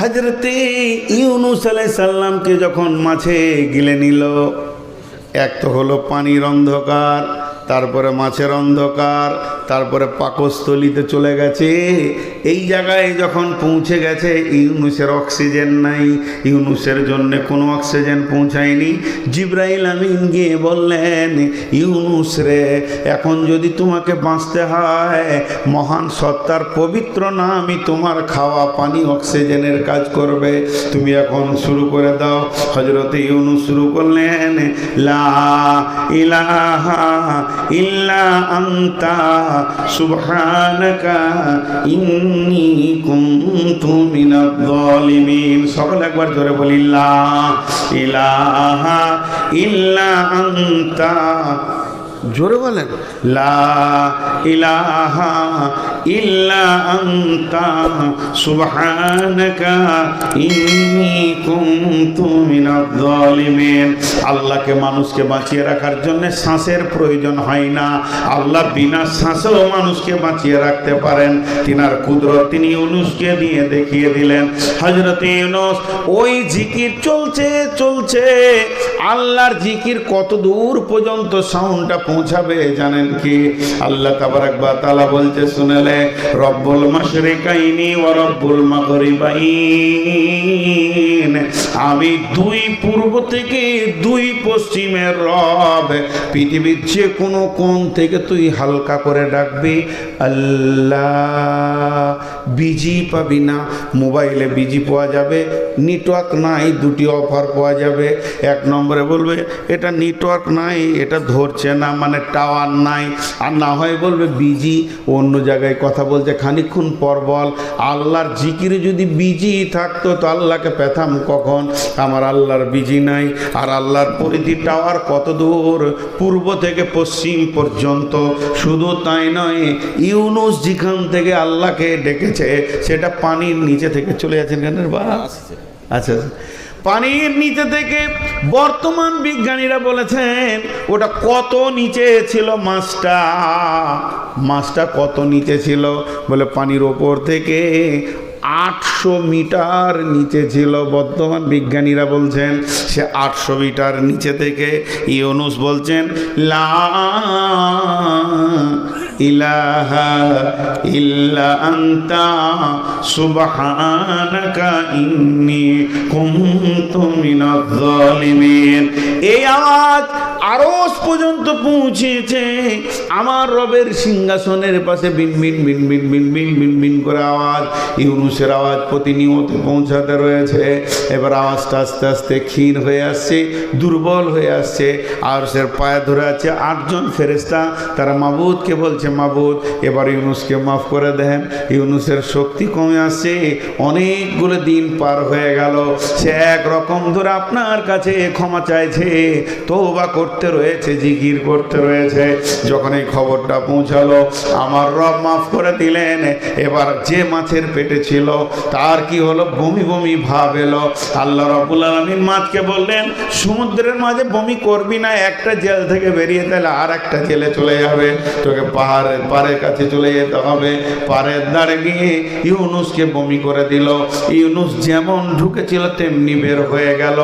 হযরতে ইউনূস আলাইহিস সালামকে যখন মাছে গিলে নিল, এক তো হলো পানির অন্ধকার, তারপরে মাছের অন্ধকার, তারপরে পাকস্থলিতে চলে গেছে। এই জায়গায় যখন পৌঁছে গেছে, ইউনূসের অক্সিজেন নাই, ইউনূসের জন্য কোনো অক্সিজেন পৌঁছায়নি। জিবরাইল আমিন গিয়ে বললেন, ইউনূস রে, এখন যদি তোমাকে বাঁচতে হয়, মহান সত্তার পবিত্র নামই তোমার খাওয়া পানি অক্সিজেনের কাজ করবে, তুমি এখন শুরু করে দাও। হযরতে ইউনূস শুরু করলেন, লা ইলাহা ইল্লা আনতা সুবহানাকা ইন্নী কুনতু মিনাজ জালিমিন। সকলে একবার জোরে বলি, লা ইলাহা ইল্লা আনতা, জোরে বলেন, লা ইলাহা ইল্লা আনতা সুবহানাকা ইন্নী কুনতু মিনাজ জালিমিন। আল্লাহকে মানুষকে বাঁচিয়ে রাখার জন্য শ্বাসের প্রয়োজন হয় না, আল্লাহ বিনা শ্বাসেও মানুষকে বাঁচিয়ে রাখতে পারেন। তিনার কুদরত তিনি ইউনূসকে দিয়ে দেখিয়ে দিলেন। হযরত ইউনূস ওই জিকির চলছে চলছে, আল্লাহর জিকির কত দূর পর্যন্ত সাউন্ডটা পৌঁছাবে জানেন কি? আল্লাহ তাবারাক ওয়া তাআলা বলতে শুনেলে, রব্বুল মাশরিকাইনি ওয়া রব্বুল মাগরিবাইন, আমি দুই পূর্ব থেকে দুই পশ্চিমের রব। পৃথিবীর যে কোনো কোণ থেকে তুই হালকা করে ডাকবি আল্লাহ। বিজি পাবি না, মোবাইলে বিজি পাওয়া যাবে, নেটওয়ার্ক নাই, দুটি অফার পাওয়া যাবে। এক নম্বরে বলবে এটা নেটওয়ার্ক নাই, এটা ধরছে না, মানে টাওয়ার নাই। আর না হয় বলবে বিজি, অন্য জায়গায় কথা বলছে, খানিকক্ষণ পর বল। আল্লাহর জিকিরে যদি বিজি থাকতো তো আল্লাহকে পেতাম কখন? আমার আল্লাহর বিজি নাই। আর আল্লাহর পরিধি টাওয়ার কত দূর, পূর্ব থেকে পশ্চিম পর্যন্ত। শুধু তাই নয়, ইউনূস যেখান থেকে আল্লাহকে ডেকেছে সেটা পানির নিচে থেকে চলে যাচ্ছেন কেন বা? আচ্ছা, পানির নিচে থেকে বর্তমান বিজ্ঞানীরা বলেছেন ওটা কত নিচে ছিল মাছটা কত নিচে ছিল? বলে পানির ওপর থেকে 800 মিটার নিচে ছিল। বর্তমান বিজ্ঞানীরা বলছেন সে 800 মিটার নিচে থেকে ইউনূস বলছেন, লা ইলাহা ইল্লা আনতা সুবহানাকা ইন্নী কুনতু মিনাজ জালিমিন। এই আওয়াজ আরশ পর্যন্ত পৌঁছেছে। আমার রবের সিংহাসনের পাশে বিন বিন বিন বিন বিন বিন বিন বিন করে আওয়াজ, ইউনূসের আওয়াজ প্রতিনিয়ত পৌঁছাতে রয়েছে। এবার আওয়াজটা আস্তে আস্তে ক্ষীণ হয়ে আসছে, দুর্বল হয়ে আসছে। আর সে পায়ে ধরে আছে 8 জন ফেরেশতা, তারা মাবুদকে বলছে, মাবুদ এবার ইউনূসকে মাফ করে দেন। ইউনূসের শক্তি কমে আসছে, অনেকগুলো দিন পার হয়ে গেল, সে একরকম ধরে আপনার কাছে ক্ষমা চাইছে, তওবা করতে রয়েছে, জিকির করতে রয়েছে। যখন এই খবরটা পৌঁছালো, আমার রব মাফ করে দিলেন। এবার যে মাছের পেটে ছিল তার কি হলো? বমি বমি ভাব এলো। আল্লাহ রাব্বুল আলামিন মাছকে বললেন, সমুদ্রের মাঝে বমি করবি না, একটা জেল থেকে বেরিয়ে তাহলে আর একটা জেলে চলে যাবে, তোকে পাড়ের কাছে চলে যেতে হবে। পাড়ের ধারে গিয়ে ইউনূসকে বমি করে দিল। ইউনূস যেমন ঢুকেছিল তেমনি বের হয়ে গেল।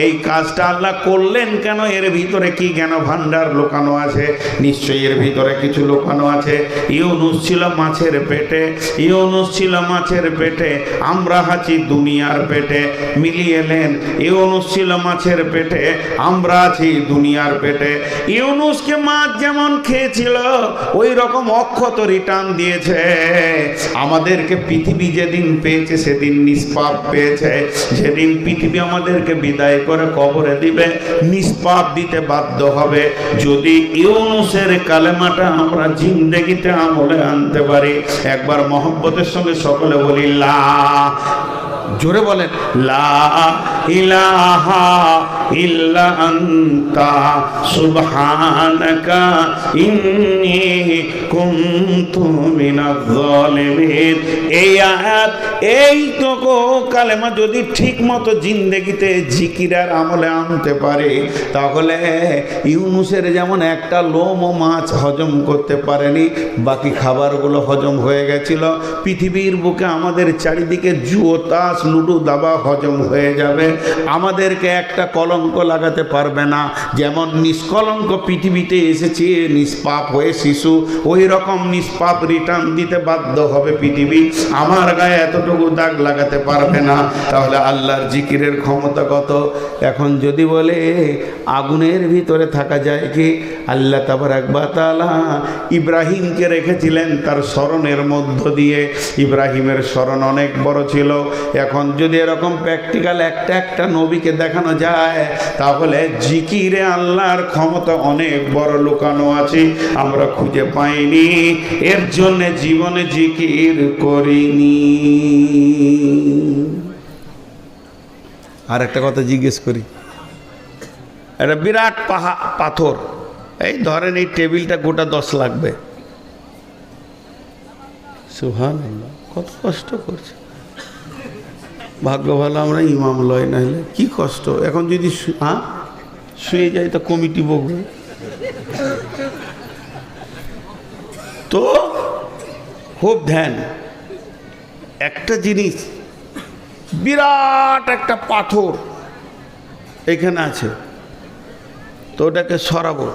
এই কাজটা আল্লাহ করলেন কেন? এর ভিতরে কি জ্ঞান ভান্ডার লুকানো আছে? নিশ্চয়ই এর ভিতরে কিছু লুকানো আছে। ইউনূস ছিল মাছের পেটে, ইউনূস ছিল মাছের পেটে, আমরা আছি দুনিয়ার পেটে। মিলিয়ে নেন, ইউনূস ছিল মাছের পেটে, আমরা আছি দুনিয়ার পেটে। ইউনূসকে মাছ যেমন খেয়েছিল ওই রকম অক্ষত রিটার্ন দিয়েছে। আমাদেরকে পৃথিবী যেদিন পেয়েছে সেদিন নিষ্পাপ পেয়েছে। যেদিন পৃথিবী আমাদেরকে বিদায় করে কবরে দিবে, নিষ্পাপ দিতে বাধ্য হবে। যদি ইউনূসের কালেমাটা আমরা জিন্দেগিতে আমলে আনতে পারি, একবার মহব্বতের সঙ্গে সকলে বলি লা, জোরে বলেন, লা ইলাহা ইল্লা আনতা সুবহানাকা ইন্নী কুনতু মিনাজ জালিমিন। এই আয়াত, এই তো কালেমা যদি ঠিক মতো জিন্দেগিতে জিকিরার আমলে আনতে পারে, তাহলে ইউনূসের যেমন একটা লোম ও মাছ হজম করতে পারেনি, বাকি খাবারগুলো হজম হয়ে গেছিল। পৃথিবীর বুকে আমাদের চারিদিকে জুয়োতাস লুডু দাবা হজম হয়ে যাবে। আমাদেরকে একটা কলঙ্ক লাগাতে পারবে না। যেমন নিষ্কলঙ্ক পৃথিবীতে এসেছে নিষ্পাপ হয়ে শিশু, ওই রকম নিষ্পাপ রিটার্ন দিতে বাধ্য হবে পৃথিবী। আমার গায়ে এতটুকু দাগ লাগাতে পারবে না। তাহলে আল্লাহর জিকিরের ক্ষমতা কত! এখন যদি বলে আগুনের ভিতরে থাকা যায় কি? আল্লাহ তাবারক ওয়া তাআলা ইব্রাহিমকে রেখেছিলেন তার স্মরণের মধ্য দিয়ে। ইব্রাহিমের স্মরণ অনেক বড় ছিল। এখন যদি এরকম প্র্যাকটিক্যাল একটা একটা নবীকে দেখানো যায়, তাহলে জিকিরে আল্লাহর ক্ষমতা অনেক বড় লুকানো আছে, আমরা খুঁজে পাইনি, এর জন্য জীবনে জিকির করিনি। আর একটা কথা জিজ্ঞেস করি, একটা বিরাট পাথর, এই ধরেন এই টেবিলটা গোটা 10 লাগবে। সুবহানাল্লাহ, কত কষ্ট করছে। ভাগ্য ভালো আমরা ইমাম লয়, না হলে কি কষ্ট। এখন যদি শুয়ে যাই তো কমিটি বকবে। তো খুব ধ্যান, একটা জিনিস, বিরাট একটা পাথর এখানে আছে, তো ওটাকে সরাবো,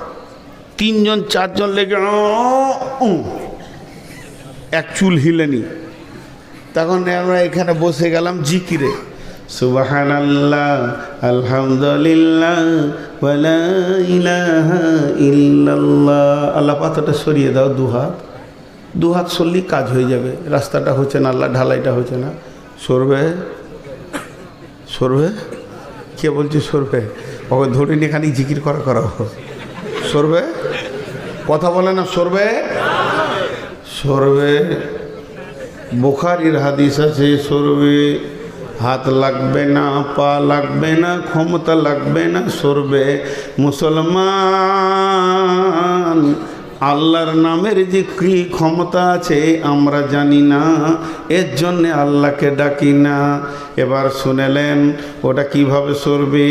3 জন 4 জন লেগে এক চুল হিলেনি। তখন আমরা এখানে বসে গেলাম জিকিরে, সুবহানাল্লাহ, আলহামদুলিল্লাহ, ওয়ালা ইলাহা ইল্লাল্লাহ। আল্লাহ পাথরটা সরিয়ে দাও, দু হাত সরলেই কাজ হয়ে যাবে। রাস্তাটা হচ্ছে না, আল্লাহ ঢালাইটা হচ্ছে না। সরবে কে বলছে সরবে? ওকে ধরে নিয়ে খালি জিকির করা সরবে, কথা বলে না, সরবে। বুখারীর হাদিস আছে, সরবে, হাত লাগবে না, পা লাগবে না, ক্ষমতা লাগবে না, সরবে। মুসলমান, আল্লাহর নামের যে কি ক্ষমতা আছে আমরা জানি না, এর জন্যে আল্লাহকে ডাকি না। এবার শুনেলেন ওটা কিভাবে সরবে।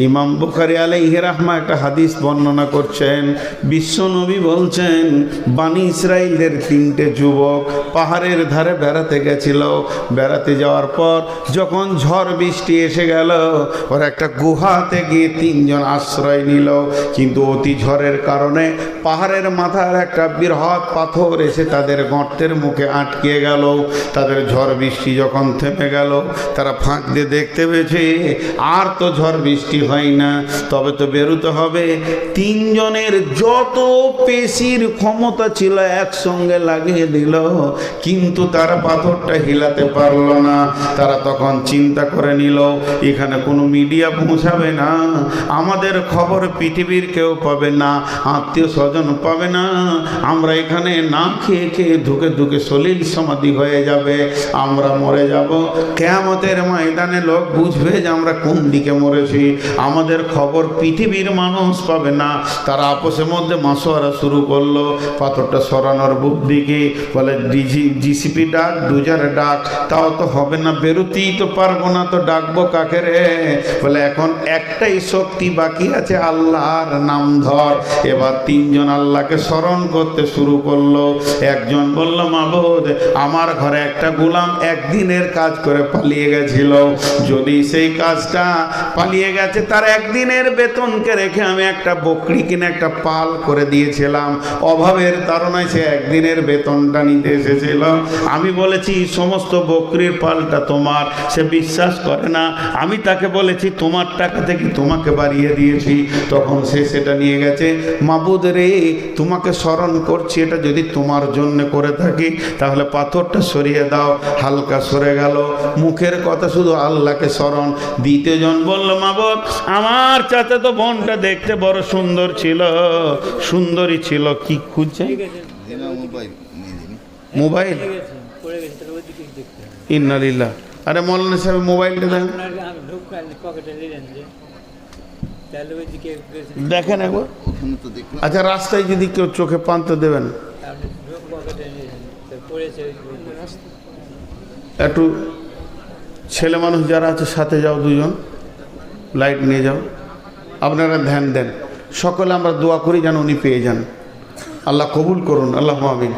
ইমাম বুখারী আলাইহি রাহমা একটা হাদিস বর্ণনা করছেন। বিশ্বনবী বলছেন, বানি ইসরাইলের 3টে যুবক পাহাড়ের ধারে বেড়াতে গেছিল। বেড়াতে যাওয়ার পর যখন ঝড় বৃষ্টি এসে গেল, ওরা একটা গুহাতে গিয়ে 3 জন আশ্রয় নিল। কিন্তু অতি ঝড়ের কারণে পাহাড়ের মাথার একটা বৃহৎ পাথর এসে তাদের গর্তের মুখে আটকে গেল। তাদের ঝড় বৃষ্টি যখন থেমে গেল, তারা ফাঁক দিয়ে দেখতে পেয়েছে আর তো ঝড় বৃষ্টি হয় না, তবে তো বেরোতে হবে। 3 জনের যত পেশির ক্ষমতা ছিল একসঙ্গে লাগিয়ে দিল, কিন্তু তারা পাথরটা হিলাতে পারলো না। তারা তখন চিন্তা করে নিল, এখানে কোনো মিডিয়া পৌঁছাবে না, আমাদের খবর পৃথিবীর কেউ পাবে না, আত্মীয় স্বজন পাবে না, আমরা এখানে না খেয়ে খেয়ে ধুকে ধুকে সলিল সমাধি হয়ে যাবে, আমরা মরে যাব। কিয়ামতের ময়দানে লোক বুঝবে যে আমরা কোন দিকে মরেছি, আমাদের খবর পৃথিবীর মানুষ পাবে না। তারা আপসের মধ্যে মাসোয়ারা শুরু করলো পাথরটা সরানোর বুদ্ধিকে। বলে জিসিপি ডাক, ডুজারে ডাক, তাও তো হবে না, বেরোতেই তো পারবো না, তো ডাকবো কাকে রে? বলে এখন একটাই শক্তি বাকি আছে, আল্লাহর নাম ধর। এবার 3 জন আল্লাহকে স্মরণ করতে শুরু করলো। একজন বলল, মাবুদ, আমার ঘরে একটা গোলাম একদিনের কাজ করে পালিয়ে গেছিল, যদি সেই কাজটা পালিয়ে গেছে, তার একদিনের বেতনকে রেখে আমি একটা বকরি কিনে একটা পাল করে দিয়েছিলাম, অভাবের তাড়নায় সে একদিনের বেতনটা নিতে এসেছিল। আমি বলেছি সমস্ত বকরির পালটা তোমার, সে বিশ্বাস করে না। আমি তাকে বলেছি তোমার টাকা থেকে তোমাকে বাড়িয়ে দিয়েছি, তখন সে সেটা নিয়ে গেছে। মাবুদ রে, তোমাকে স্মরণ করছি, এটা যদি তোমার জন্য করে থাকি তাহলে পাথরটা সরিয়ে দাও। হালকা সরে গেল, মুখের কথা শুধু আল্লাহকে স্মরণ। 2 জন বলল, মাবুদ, আমার চাচাতো বোনটা দেখতে বড় সুন্দর ছিল, সুন্দরী ছিল, কি খুঁজছে? মোবাইল। ইন্নালিল্লাহ। আরে মৌলানা সাহেব মোবাইলটা দেন, দেখেন একবার। আচ্ছা, রাস্তায় যদি কেউ চোখে পান তো দেবেন। একটু ছেলে মানুষ যারা আছে সাথে যাও, 2 জন লাইট নিয়ে যাও, আপনারা ধ্যান দেন। সকলে আমরা দোয়া করি যেন উনি পেয়ে যান। আল্লাহ কবুল করুন, আল্লাহ আমিন।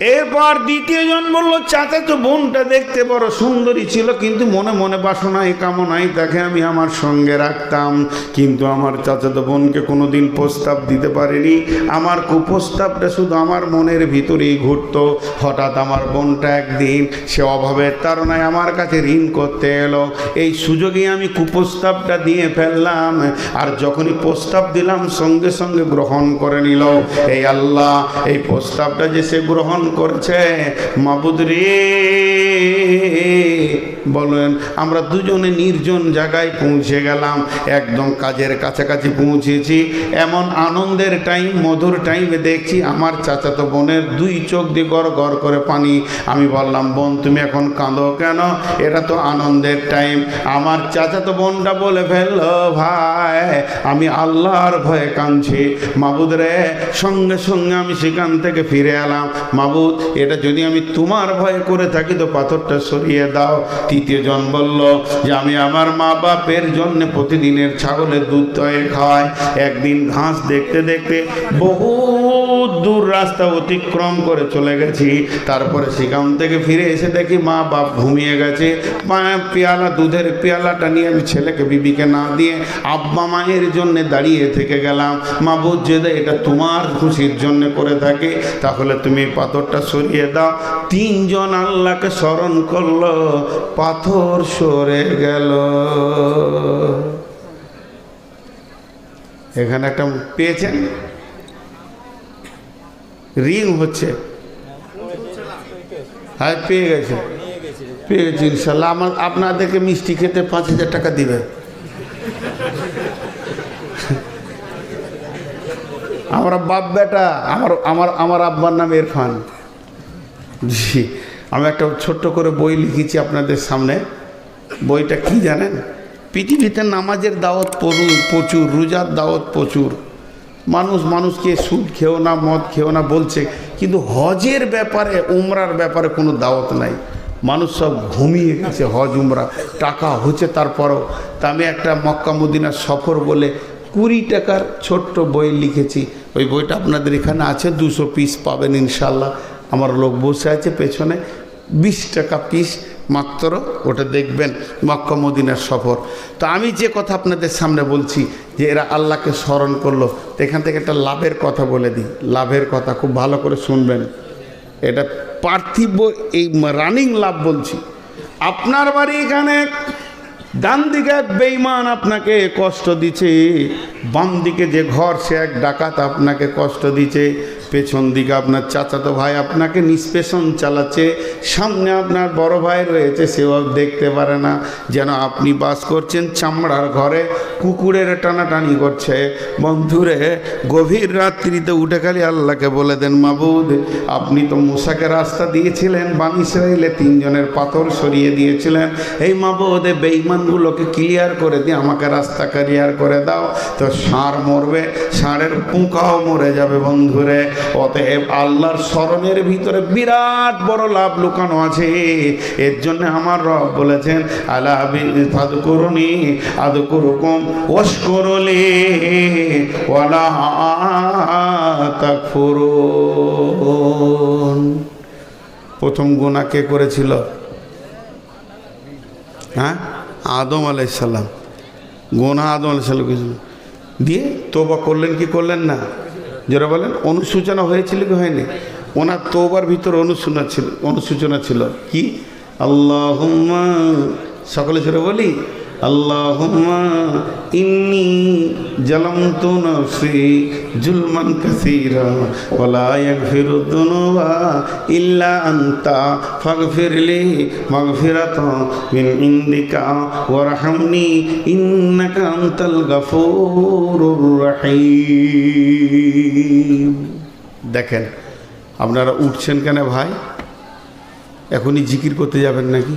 এরপর দ্বিতীয় জন বলল, চাচা তো বোনটা দেখতে বড় সুন্দরী ছিল, কিন্তু মনে মনে বাসনায় কামনায় তাকে আমি আমার সঙ্গে রাখতাম, কিন্তু আমার চাচাতো বোনকে কোনোদিন প্রস্তাব দিতে পারিনি। আমার কুপ্রস্তাবটা শুধু আমার মনের ভিতরেই ঘুরতো। হঠাৎ আমার বোনটা একদিন সে অভাবের তাড়নায় আমার কাছে ঋণ করতে এলো, এই সুযোগে আমি কুপ্রস্তাবটা দিয়ে ফেললাম। আর যখনই প্রস্তাব দিলাম সঙ্গে সঙ্গে গ্রহণ করে নিল। এই আল্লাহ, এই প্রস্তাবটা যে সে গ্রহণ করেছে, মাবুদ রে, বলেন আমরা দুজনে নির্জন জায়গায় পৌঁছে গেলাম, একদম কাজের কাছাকাছি পৌঁছেছি। এমন আনন্দের টাইম, মধুর টাইমে দেখছি আমার চাচাতো বোনের দুই চোখ দিয়ে গড় গড় করে পানি। আমি বললাম, বোন তুমি এখন কাঁদো কেন? এটা তো আনন্দের টাইম। আমার চাচাতো বোনটা বলে ফেললো, ভাই আমি আল্লাহর ভয়ে কাঁদছি। মাবুদ রে, সঙ্গে সঙ্গে আমি সেখান থেকে ফিরে এলাম। মাবুদ, এটা যদি আমি তোমার ভয়ে করে থাকি তো পাথরটা সরিয়ে দাও। তৃতীয় জন বলল যে আমি আমার মা বাপের জন্য প্রতিদিনের ছাগলের দুধ তয়ে খাওয়াই। একদিন ঘাস দেখতে দেখতে বহুত দূর রাস্তা অতিক্রম করে চলে গেছি, তারপরে সেখান থেকে ফিরে এসে দেখি মা বাপ ঘুমিয়ে গেছে। পেয়ালা, দুধের পেয়ালাটা নিয়ে আমি ছেলেকে বিবিকে না দিয়ে আব্বা মায়ের জন্য দাঁড়িয়ে থেকে গেলাম। মাবুদ, যদি এটা তোমার খুশির জন্য করে থাকে তাহলে তুমি পাথরটা সরিয়ে দাও। তিনজন আল্লাহকে স্মরণ করলো, পাথর সরে গেল। এখানে একটা পেয়েছেন, রিং হচ্ছে, হ্যাঁ পেয়ে গেছে, পেয়ে গেছে ইনশাল্লাহ। আপনাদেরকে মিষ্টি খেতে 5,000 টাকা দিবে। আমরা বাপ বেটা, আমার আব্বার নাম ইরফান। জি, আমি একটা ছোট্ট করে বই লিখেছি আপনাদের সামনে। বইটা কি জানেন? পৃথিবীতে নামাজের দাওয়াত প্রচুর, রোজার দাওয়াত প্রচুর, মানুষকে সুদ খেও না, মদ খেও না বলছে, কিন্তু হজের ব্যাপারে, উমরার ব্যাপারে কোনো দাওয়াত নাই। মানুষ সব ঘুমিয়ে গেছে হজ উমরা, টাকা হচ্ছে তারপরও। তা আমি একটা মক্কা মদিনার সফর বলে 20 টাকার ছোট্ট বই লিখেছি। ওই বইটা আপনাদের এখানে আছে, 200 পিস পাবেন ইনশাল্লাহ। আমার লোক বসে আছে পেছনে, 20 টাকা পিস মাত্র, ওটা দেখবেন, মক্কা মদিনার সফর। তো আমি যে কথা আপনাদের সামনে বলছি যে এরা আল্লাহকে স্মরণ করলো, এখান থেকে একটা লাভের কথা বলে দিই। লাভের কথা খুব ভালো করে শুনবেন, এটা পার্থিব এই রানিং লাভ বলছি। আপনার বাড়ি এখানে ডান দিকে এক বেঈমান আপনাকে কষ্ট দিচ্ছে, বাম দিকে যে ঘর সে এক ডাকাত আপনাকে কষ্ট দিচ্ছে, পেছন দিকে আপনার চাচাতো ভাই আপনাকে নিষ্পেষণ চালাচ্ছে, সামনে আপনার বড় ভাই রয়েছে, সেও দেখতে পারে না, যেন আপনি বাস করছেন চামড়ার ঘরে, কুকুরের টানাটানি করছে। বন্ধুরে, গভীর রাত্রিতে উঠে খালি আল্লাহকে বলে দেন, মাবুদ আপনি তো মুসাকে রাস্তা দিয়েছিলেন, বানি ইসরাইলে 3 জনের পাথর সরিয়ে দিয়েছিলেন, এই মাবুদ বেঈমানগুলোকে ক্লিয়ার করে দিয়ে আমাকে রাস্তা ক্লিয়ার করে দাও। তো ষাঁড় মরবে, ষাঁড়ের পুঁকাও মরে যাবে। বন্ধুরে, অতএব আল্লাহর স্মরণের ভিতরে বিরাট বড় লাভ লুকানো আছে। এর জন্য আমার রব বলেছেন, আলা ফাযকুরুনি আযকুরুকুম ওয়াশকুরুলি ওয়ালা তাকফুরুন। প্রথম গুনাহ কে করেছিল? হ্যাঁ, আদম আলাইহিস সালাম। গুনাহ আদম আলাইহিস সালাম দিয়ে তওবা করলেন কি করলেন না? যারা বলেন অনুসূচনা হয়েছিল কি হয়নি? ওনার তওবার ভিতর অনুসূচনা ছিল কি? আল্লাহুম্মা, সকলে জোরে বলি, আল্লাহুম্মা ইন্নী জালামতু নাফসি জুলমান কাসীরা ওয়া লা ইয়াগফিরুদ যুনুবা ইল্লা আনতা ফাগফিরলি মাগফিরাতান মিন ইনদিকা ওয়ারহামনি ইন্নাকা আনতাল গাফুরুর রহিম। দেখেন, আপনারা উঠছেন কেন ভাই? এখনই জিকির করতে যাবেন নাকি?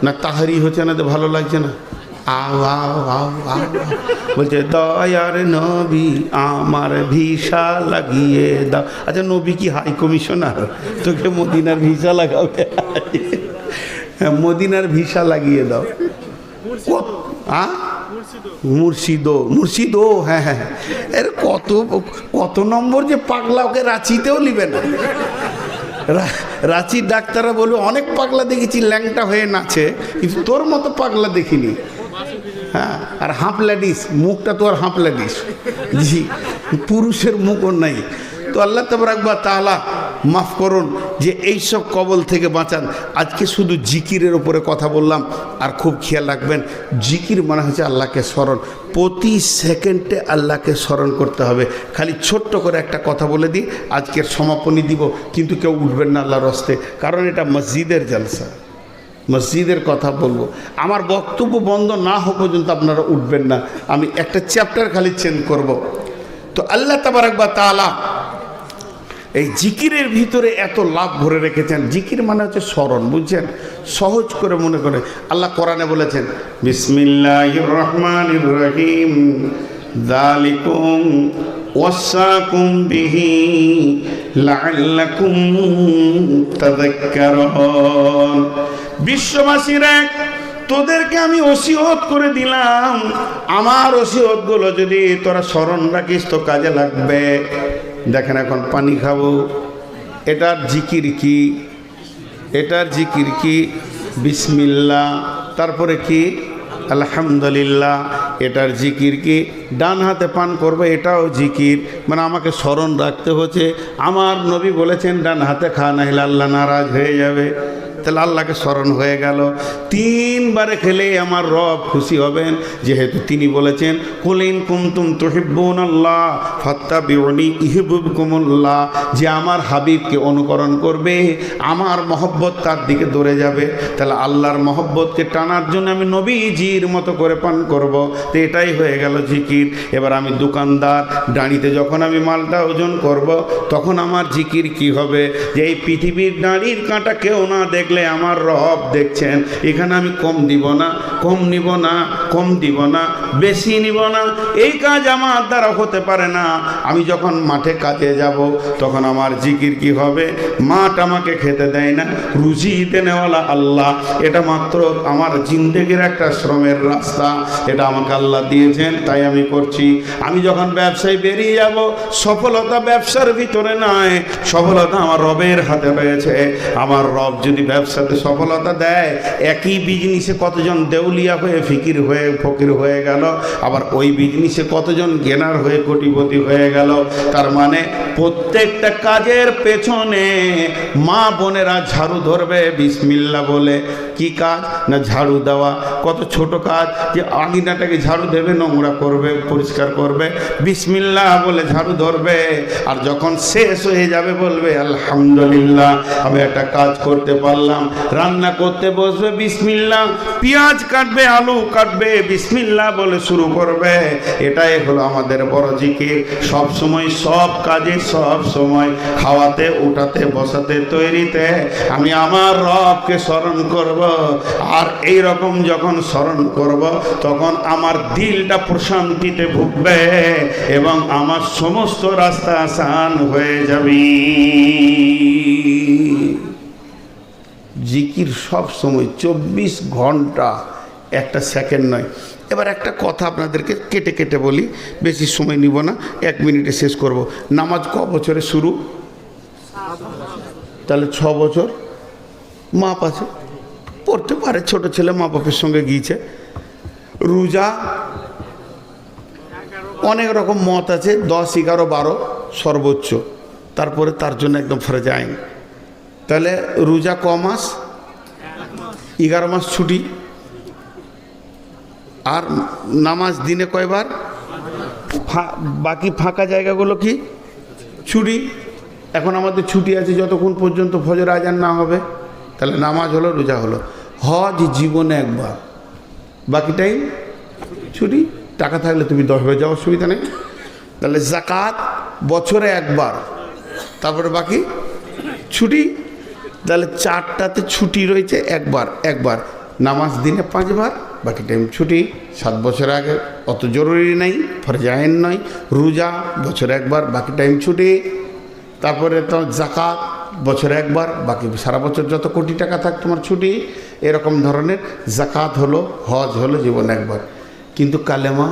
না তাহারি হচ্ছে না, তো ভালো লাগছে না? আও আও আও আও বলছে, দয়ার নবী আমার ভিসা লাগিয়ে দাও। আচ্ছা, নবী কি হাই কমিশনার? তোকে মদিনার ভিসা লাগাবে? মদিনার ভিসা লাগিয়ে দাও। মুর্শিদো, হ্যাঁ হ্যাঁ, এর কত কত কত নম্বর যে পাগলা, ওকে রাঁচিতেও নিবে না। রাঁচির ডাক্তাররা বলবে অনেক পাগলা দেখেছি ল্যাংটা হয়ে নাচে, কিন্তু তোর মতো পাগলা দেখিনি। হ্যাঁ, আর হাঁপ ল্যাডিস, মুখটা তো আর হাঁপ ল্যাডিস, জি, পুরুষের মুখও নাই। তো আল্লাহ তাবারাক ওয়া তাআলা মাফ করুন যে এইসব কবল থেকে বাঁচান। আজকে শুধু জিকিরের ওপরে কথা বললাম, আর খুব খেয়াল রাখবেন, জিকির মানে হচ্ছে আল্লাহকে স্মরণ। প্রতি সেকেন্ডে আল্লাহকে স্মরণ করতে হবে। খালি ছোট্ট করে একটা কথা বলে দিই, আজকের সমাপনী দিব, কিন্তু কেউ উঠবেন না আল্লাহর হস্তে, কারণ এটা মসজিদের জলসা, মসজিদের কথা বলবো। আমার বক্তব্য বন্ধ না হওয়া পর্যন্ত আপনারা উঠবেন না। আমি একটা চ্যাপ্টার খালি চেঞ্জ করব। তো আল্লাহ তাবারাক ওয়া তাআলা এই জিকিরের ভিতরে এত লাভ ভরে রেখেছেন। জিকির মানে হচ্ছে স্মরণ, বুঝছেন? সহজ করে মনে করে আল্লাহ কোরআনে বলেছেন, বিসমিল্লাহির রহমানির রহিম, যালিকুম ওয়াসাকুম বিহি লাআল্লাকুম তাযাক্কারুন। বিশ্ববাসীরা, তোদেরকে আমি ওসিয়ত করে দিলাম, আমার ওসিয়তগুলো যদি তোরা স্মরণ রাখিস তো কাজে লাগবে। দেখেন, এখন পানি খাবো, এটার জিকির কি? এটার জিকির কি? বিসমিল্লাহ। তারপরে কি? আলহামদুলিল্লাহ। এটার জিকির কি? ডান হাতে পান করবে, এটাও জিকির, মানে আমাকে স্মরণ রাখতে হচ্ছে। আমার নবী বলেছেন ডান হাতে খাওয়া, না হলে আল্লাহ নারাজ হয়ে যাবে। তাহলে আল্লাহকে স্মরণ হয়ে গেল। 3 বারে খেলে আমার রব খুশি হবেন, যেহেতু তিনি বলেছেন কুল ইন কুনতুম তুহিব্বুনাল্লাহ ফাত্তাবিউনি ইউহিব্বুকুমুল্লাহ, যে আমার হাবিবকে অনুকরণ করবে আমার মহব্বত তার দিকে দৌড়ে যাবে। তাহলে আল্লাহর মহব্বতকে টানার জন্য আমি নবীজির মতো করে পান করব। তো এটাই হয়ে গেল জিকির। এবার আমি দোকানদার, দাঁড়িতে যখন আমি মালটা ওজন করব, তখন আমার জিকির কি হবে? যে এই পৃথিবীর দাঁড়ির কাঁটা কেউ না দেখলে আমার রব দেখছেন। এখানে আমি কম দিব না, কম নিব না, কম দিব না, বেশি নিব না, এই কাজ আমার দ্বারা হতে পারে না। আমি যখন মাঠে কাজে যাব, তখন আমার জিকির কি হবে? মাঠ আমাকে খেতে দেয় না, রুজি দেনেওয়ালা আল্লাহ। এটা মাত্র আমার জিন্দেগির একটা শ্রমের রাস্তা, এটা আমাকে আল্লাহ দিয়েছেন, তাই আমি করছি। আমি যখন ব্যবসায় বেরিয়ে যাব, সফলতা ব্যবসার ভিতরে নয়, সফলতা আমার রবের হাতে রয়েছে। আমার রব যদি ব্যবসাতে সফলতা দেয়, একই বিজনেসে কতজন দেউলিয়া হয়ে ফকির হয়ে গেল, আবার ওই বিজনেসে কতজন গেনার হয়ে কোটিপতি হয়ে গেল। তার মানে প্রত্যেকটা কাজের পেছনে মা বোনেরা ঝাড়ু ধরবে বিসমিল্লাহ বলে। কি কাজ? না ঝাড়ু দেওয়া। কত ছোট কাজ, যে আঙিনাটাকে ঝাড়ু দেবে, নোংরা করবে, পরিষ্কার করবে, বিসমিল্লাহ বলে ঝাড়ু ধরবে। আর যখন শেষ হয়ে যাবে বলবে আলহামদুলিল্লাহ, আমি একটা কাজ করতে পারলাম। রান্না করতে বসবে, বিসমিল্লাহ। পেঁয়াজ কাটবে, আলু কাটবে, বিসমিল্লাহ বলে শুরু করবে। এটাই হলো আমাদের বড় জিকির। সব সময়, সব কাজে, সব সময়, খাওয়াতে, উঠাতে, বসাতে, তৈরিতে আমি আমার রবকে স্মরণ করব। আর এই রকম যখন স্মরণ করব, তখন আমার দিলটা প্রশান্তিতে ভুগবে এবং আমার সমস্ত রাস্তা আসান হয়ে যাবে। জিকির সব সময় 24 ঘন্টা, একটা সেকেন্ড নয়। এবার একটা কথা আপনাদেরকে কেটে কেটে বলি, বেশি সময় নিব না, 1 মিনিটে শেষ করব। নামাজ ক বছরে শুরু? তাহলে 6 বছর মাপ আছে, পড়তে পারে। ছোট ছেলে মা বাপের সঙ্গে গিয়েছে। রোজা অনেক রকম মত আছে, 10, 11, 12 সর্বোচ্চ, তারপরে তার জন্য একদম ফরজ আইন। তাহলে রোজা ক মাস? 11 মাস ছুটি। আর নামাজ দিনে কয়বার? বাকি ফাঁকা জায়গাগুলো কি ছুটি। এখন আমাদের ছুটি আছে যতক্ষণ পর্যন্ত ফজর আজান না হবে। তাহলে নামাজ হলো, রোজা হলো। হজ জীবনে একবার, বাকি টাইম ছুটি। টাকা থাকলে তুমি 10 বার যাওয়ার অসুবিধা নেই। তাহলে যাকাত বছরে একবার, তারপরে বাকি ছুটি। তাহলে 4টাতে ছুটি রয়েছে, একবার। নামাজ দিনে 5 বার, বাকি টাইম ছুটি। 7 বছর আগে অত জরুরি নেই, ফরজ আইন নয়। রোজা বছরে একবার, বাকি টাইম ছুটি। তারপরে তো যাকাত বছরে একবার, বাকি সারা বছর যত কোটি টাকা থাক তোমার ছুটি। এরকম ধরনের যাকাত হলো, হজ হলো জীবনে একবার। কিন্তু কালেমা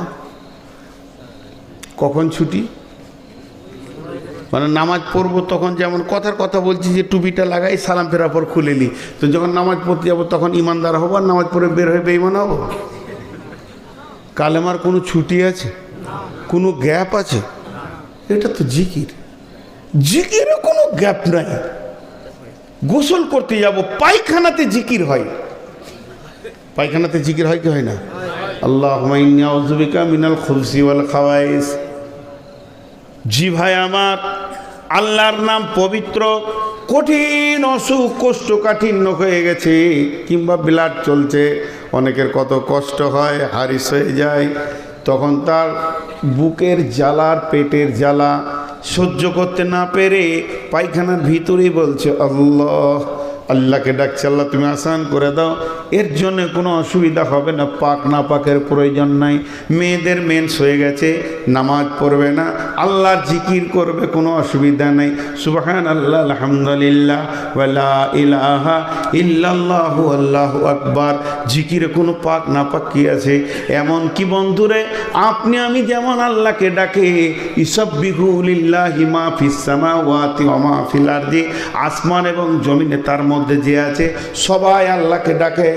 কখন ছুটি? মানে নামাজ পড়বো তখন যেমন কথার কথা বলছি যে টুপিটা লাগাই সালাম ফেরার পর খুলে নিই, তো যখন নামাজ পড়তে যাবো তখন ইমানদার হবো আর নামাজ পড়ে বের হয়ে বেঈমান হবো? কালেমার কোনো ছুটি আছে? কোনো গ্যাপ আছে? এটা তো জিকির, জিকিরে কোনো গ্যাপ নাই। গোসল করতে যাব, পায়খানাতে জিকির হয়, পায়খানাতে জিকির হয় কি হয় না? আল্লাহুম্মা ইন্নী আউযু বিকা মিনাল খুবসি ওয়াল খাবাইস। জি ভাই আমার, আল্লাহর নাম পবিত্র। কঠিন অসুখ কোষ্ঠকাঠিন্য হয়ে গেছে কিংবা ব্লাড চলছে, অনেকের কত কষ্ট হয়, হারিস হয়ে যায়, তখন তার বুকের জ্বালার পেটের জ্বালা সহ্য করতে না পেরে পায়খানার ভিতরেই বলছে আল্লাহ, আল্লাহকে ডাকছে, আল্লাহ তুমি আসান করে দাও। এর জন্য কোনো অসুবিধা হবে না, পাক না পাকের প্রয়োজন নাই। মেয়েদের মেন্স হয়ে গেছে, নামাজ পড়বে না, আল্লাহর জিকির করবে, কোনো অসুবিধা নেই। সুবহানাল্লাহ, আলহামদুলিল্লাহ, ওয়ালা ইলাহা ইল্লাল্লাহু আল্লাহু আকবার। জিকিরে কোনো পাক না পাক কি আছে? এমন কি বন্ধুরে, আপনি আমি যেমন আল্লাহকে ডাকে ইসাব্বিহু লিল্লাহি মা ফিস সামাওয়াতি ওয়া মা ফিল আরদি, আসমান এবং জমিনে তার মধ্যে যে আছে সবাই আল্লাহকে ডাকে।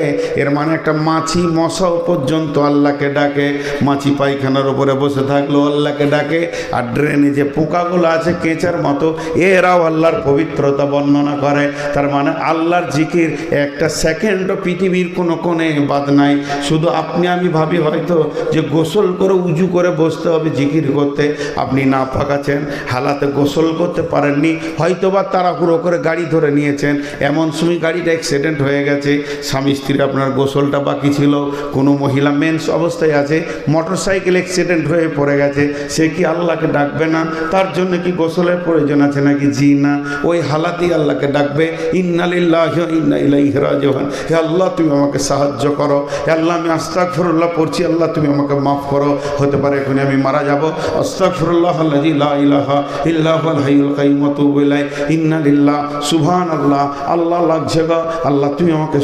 এর মানে একটা মাছি মশাও পর্যন্ত আল্লাহকে ডাকে। মাছি পায়খানার উপরে বসে থাকলো আল্লাহকে ডাকে, আর ড্রেনে যে পোকাগুলো আছে কেঁচার মতো, এরাও আল্লাহর পবিত্রতা বর্ণনা করে। তার মানে আল্লাহর জিকির একটা সেকেন্ডও পৃথিবীর কোনো কোণে বাদ নাই। শুধু আপনি আমি ভাবি হয়তো যে গোসল করে উজু করে বসতে হবে জিকির করতে, আপনি না পাকাছেন, হালাতে গোসল করতে পারেননি, হয়তো বা তাড়াহুড়ো করে গাড়ি ধরে নিয়েছেন, এমন সময় গাড়িটা অ্যাক্সিডেন্ট হয়ে গেছে, স্বামী স্ত্রী আপনার গোসলটা বাকি ছিল, কোনো মহিলা মেন্স অবস্থায় আছে, মোটর সাইকেল অ্যাক্সিডেন্ট হয়ে পড়ে গেছে, সে কি আল্লাহকে ডাকবে না? তার জন্য কি গোসলের প্রয়োজন আছে নাকি? জি না, ওই হালাতেই আল্লাহকে ডাকবে, ইন্না লিল্লাহি ওয়া ইন্না ইলাইহি রাজিউন। হে আল্লাহ তুমি আমাকে সাহায্য করো, হে আল্লাহ আমি আস্তাগফিরুল্লাহ পড়ছি, আল্লাহ তুমি আমাকে মাফ করো, হতে পারে এখনই আমি মারা যাব, আস্তাগফিরুল্লাহ আল্লাযী লা ইলাহা ইল্লা হুয়াল হাইয়ুল কাইয়্যুম ওয়া তুবু ইলাইহি, ইন্না লিল্লাহ সুবহানাল্লাহ, আল্লাহ লাগছে গো, আল্লাহ তুমি আমাকে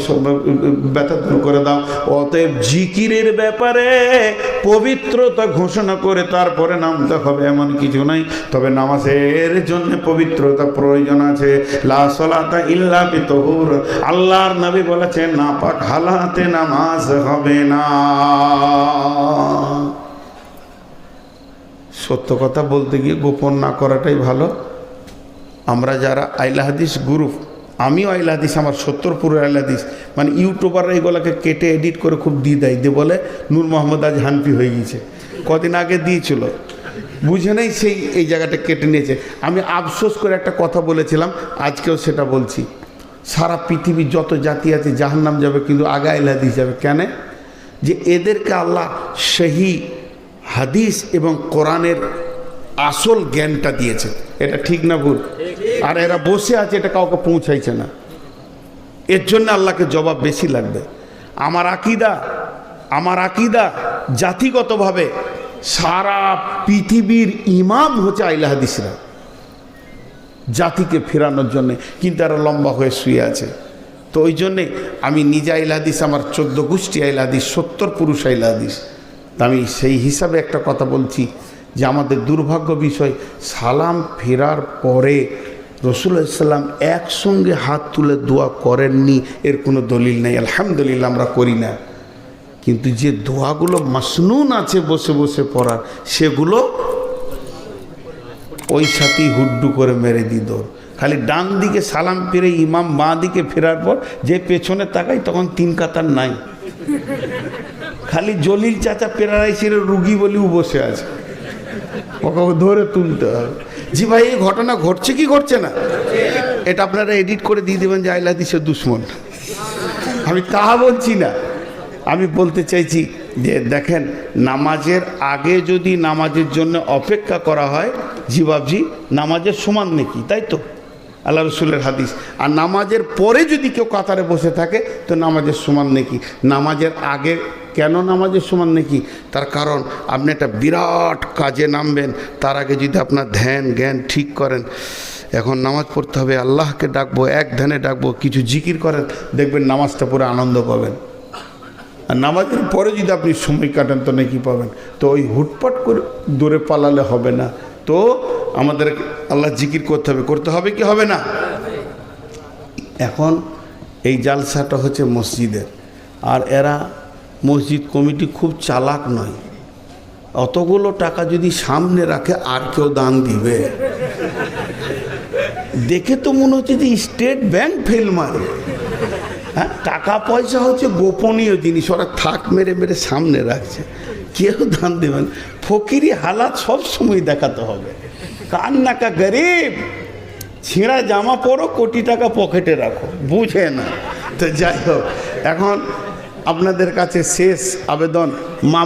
ব্যথা দূর করে দাও। অতএব জিকিরের ব্যাপারে পবিত্রতা ঘোষণা করে তারপরে নামতে হবে এমন কিছু নাই, তবে নামাজের জন্য পবিত্রতা প্রয়োজন আছে। লা সালাতা ইল্লা বিতহুর, আল্লাহর নবী বলেছেন নাপাক হালাতে নামাজ হবে না। সত্য কথা বলতে গিয়ে গোপন না করাটাই ভালো। আমরা যারা আইলা হাদিস গ্রুপ, আমিও আইলা হাদিস, আমার 70 পুরো আইলা হাদিস, মানে ইউটিউবাররা এগুলোকে কেটে এডিট করে খুব দিয়ে দেয়, দিয়ে বলে নূর মোহাম্মদ আজ হানফি হয়ে গিয়েছে, কদিন আগে দিয়েছিল, বুঝে নেই সেই এই জায়গাটা কেটে নিয়েছে। আমি আফসোস করে একটা কথা বলেছিলাম, আজকেও সেটা বলছি, সারা পৃথিবীর যত জাতি আছে জাহান্নাম যাবে, কিন্তু আগে আইলা হাদিস যাবে। কেন? যে এদেরকে আল্লাহ সহি হাদিস এবং কোরআনের আসল জ্ঞানটা দিয়েছে। এটা ঠিক না ভুল? আর এরা বসে আছে, এটা কাউকে পৌঁছাইছে না, এর জন্য আল্লাহকে জবাব বেশি লাগবে। আমার আকিদা জাতিগতভাবে সারা পৃথিবীর ইমাম হচ্ছে আইলা হাদিসরা, জাতিকে ফেরানোর জন্যে, কিন্তু এরা লম্বা হয়ে শুয়ে আছে। তো ওই জন্যে আমি নিজে আইলা হাদিস, আমার 14 গোষ্ঠী আইলা হাদিস, 70 পুরুষ আইলা হাদিস। আমি সেই হিসাবে একটা কথা বলছি যে আমাদের দুর্ভাগ্য বিষয়, সালাম ফেরার পরে রাসূলুল্লাহ সাল্লাল্লাহু আলাইহি ওয়াসাল্লাম একসঙ্গে হাত তুলে দোয়া করেননি, এর কোনো দলিল নেই। আলহামদুলিল্লাহ আমরা করি না, কিন্তু যে দোয়াগুলো মাসনুন আছে বসে বসে পড়ার, সেগুলো ওই সাথেই হুড্ডু করে মেরে দিই দৌড়। খালি ডান দিকে সালাম ফিরে ইমাম বাঁ দিকে ফেরার পর যে পেছনে তাকাই তখন 3 কাতার নাই, খালি জলিল চাচা পেরারাইসির রুগী বলেও বসে আছে, ওকে ধরে তুলতে হবে। জি ভাই, এই ঘটনা ঘটছে কি ঘটছে না? এটা আপনারা এডিট করে দিয়ে দেবেন যে আইলা হাদিসের দুশ্মন। আমি তাহা বলছি না, আমি বলতে চাইছি যে দেখেন, নামাজের আগে যদি নামাজের জন্য অপেক্ষা করা হয়, জি বাবজি, নামাজের সমান নেকি, তাই তো আল্লাহ রসুলের হাদিস। আর নামাজের পরে যদি কেউ কাতারে বসে থাকে তো নামাজের সমান নেকি। নামাজের আগে কেন নামাজের সমান নেকি? তার কারণ আপনি একটা বিরাট কাজে নামবেন, তার আগে যদি আপনার ধ্যান জ্ঞান ঠিক করেন, এখন নামাজ পড়তে হবে, আল্লাহকে ডাকবো, এক ধ্যানে ডাকবো, কিছু জিকির করেন, দেখবেন নামাজটা পুরো আনন্দ পাবেন। আর নামাজের পরে যদি আপনি সময় কাটান তো নাকি পাবেন। তো ওই হুটপাট করে দৌড়ে পালালে হবে না। তো আমাদের আল্লাহ জিকির করতে হবে কি হবে না? এখন এই জালসাটা হচ্ছে মসজিদের, আর এরা মসজিদ কমিটি খুব চালাক নয়। অতগুলো টাকা যদি সামনে রাখে আর কেউ দান দিবে? দেখে তো মনে হচ্ছে যে স্টেট ব্যাংক ফেল মারে। হ্যাঁ, টাকা পয়সা হচ্ছে গোপনীয় জিনিস, ওরা থাক মেরে মেরে সামনে রাখছে, কেউ দান দেবেন। ফকিরি হালাত সব সময় দেখাতে হবে। কান্নাকা গরিব, ছিঁড়া জামা পরো, কোটি টাকা পকেটে রাখো, বুঝে না। তো যাই হোক, এখন আপনাদের কাছে শেষ আবেদন, মা